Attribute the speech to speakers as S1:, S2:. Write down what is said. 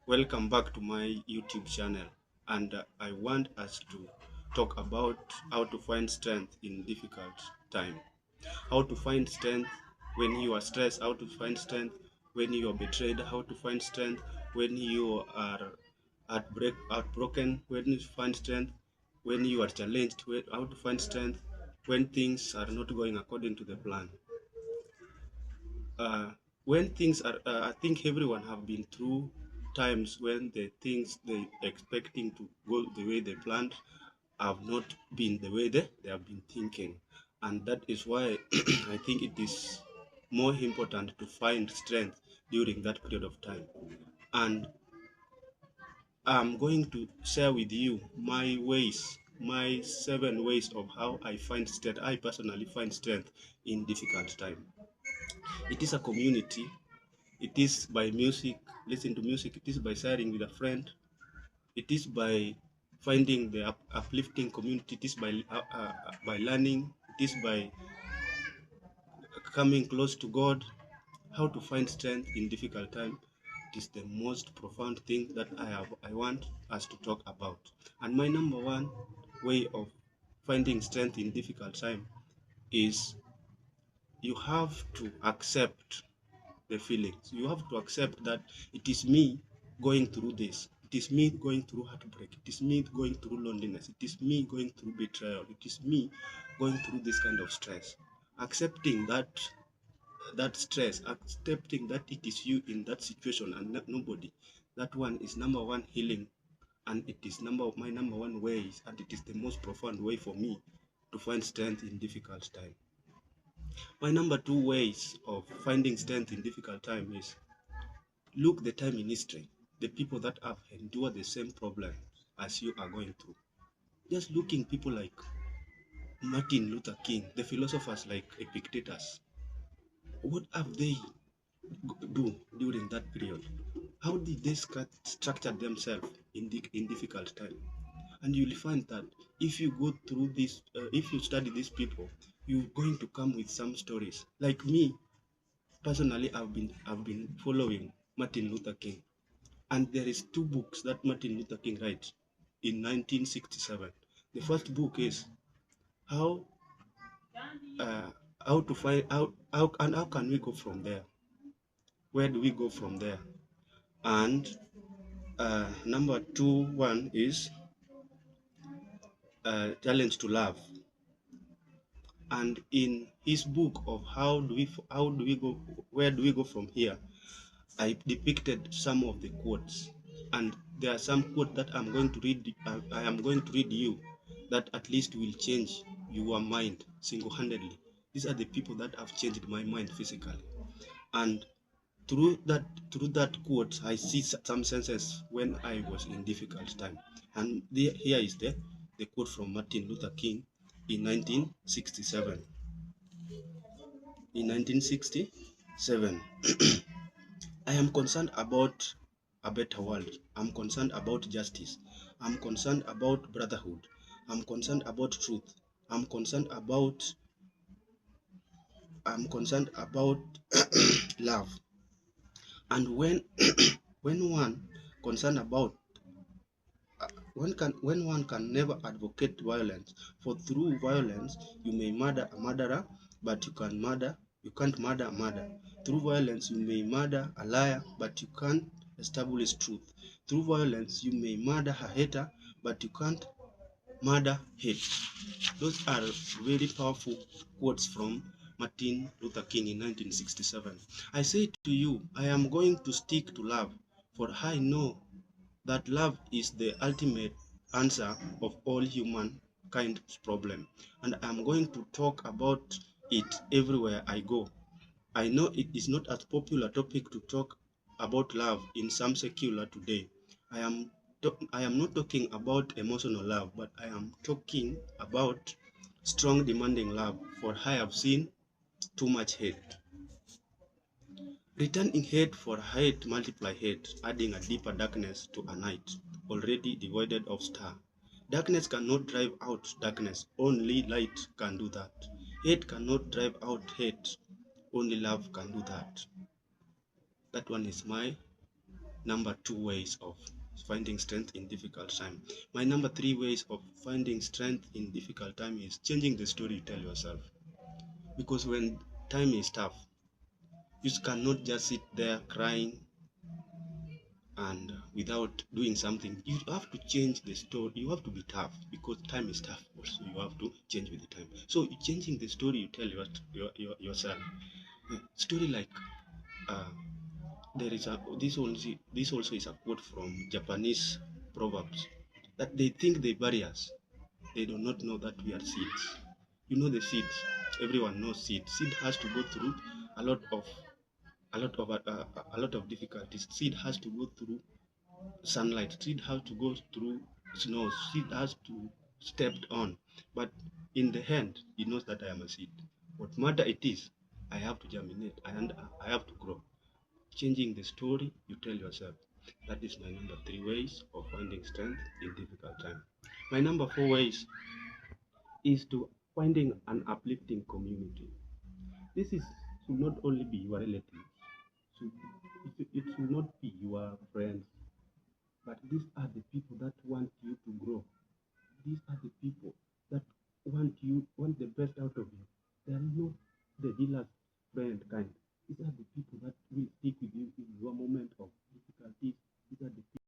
S1: Welcome back to my YouTube channel, and I want us to talk about how to find strength in difficult time. How to find strength when you are stressed, how to find strength when you are betrayed, how to find strength when you are heartbroken, when you find strength when you are challenged, how to find strength when things are not going according to the plan. uh, when things are I think everyone have been through times when the things they expecting to go the way they planned have not been the way they have been thinking, and that is why I think it is more important to find strength during that period of time. And I'm going to share with you my ways, my 7 ways of how I find strength. I personally find strength in difficult time. It is a community. It is by music, listen to music. It is by sharing with a friend. It is by finding the uplifting community. It is by learning. It is by coming close to God. How to find strength in difficult time. It is the most profound thing that I want us to talk about. And my number one way of finding strength in difficult time is you have to accept the feelings. You have to accept that it is me going through this. It is me going through heartbreak. It is me going through loneliness. It is me going through betrayal. It is me going through this kind of stress. Accepting that stress, accepting that it is you in that situation and not nobody. That one is number one healing, and it is my number one way, and it is the most profound way for me to find strength in difficult time. My number two ways of finding strength in difficult time is look the time in history, the people that have endured the same problem as you are going through. Just looking people like Martin Luther King, the philosophers like Epictetus. What have they do during that period? How did they structure themselves in difficult time? And you'll find that if you go through this, if you study these people, you're going to come with some stories. Like me personally, I've been following Martin Luther King. And there is two books that Martin Luther King writes in 1967. The first book is how uh, how to find how can we go from there? Where do we go from there? And number one is challenge to love. And in his book of how do we go, where do we go from here, I depicted some of the quotes, and there are some quotes that I'm going to read. I am going to read you that at least will change your mind single-handedly. These are the people that have changed my mind physically, and through that through that quote, I see some senses when I was in difficult time. And here is the quote from Martin Luther King in 1967. In 1967. I am concerned about a better world. I'm concerned about justice. I'm concerned about brotherhood. I'm concerned about truth. I'm concerned about I'm concerned about love. And when when one concerned about when one can never advocate violence, for through violence you may murder a murderer, but you can't murder a murder. Through violence you may murder a liar, but you can't establish truth. Through violence you may murder a hater, but you can't murder hate. Those are very powerful quotes from Martin Luther King in 1967. I say to you, I am going to stick to love, for I know that love is the ultimate answer of all humankind's problem, and I'm going to talk about it everywhere I go. I know it is not a popular topic to talk about love in some secular today. I am not talking about emotional love, but I am talking about strong demanding love, for I have seen too much hate. Returning hate for hate multiply hate, adding a deeper darkness to a night already devoid of star. Darkness cannot drive out darkness, only light can do that. Hate cannot drive out hate, only love can do that. That one is my number 2 ways of finding strength in difficult time. My number 3 ways of finding strength in difficult time is changing the story you tell yourself. Because when time is tough, you cannot just sit there crying and without doing something. You have to change the story. You have to be tough because time is tough also. You have to change with the time. So changing the story you tell yourself. Story like uh, there is a this also is a quote from Japanese proverbs that they think they bury us. They do not know that we are seeds. You know the seeds. Everyone knows seeds. Seed has to go through a lot of a lot of difficulties. Seed has to go through sunlight. Seed has to go through snow. Seed has to stepped on. But in the end, he knows that I am a seed. What matter it is, I have to germinate and I have to grow. Changing the story you tell yourself. That is my number 3 ways of finding strength in difficult time. My number 4 ways is to finding an uplifting community. This is should not only be your relatives, should, it should not be your friends, but these are the people that want you to grow. These are the people that want the best out of you.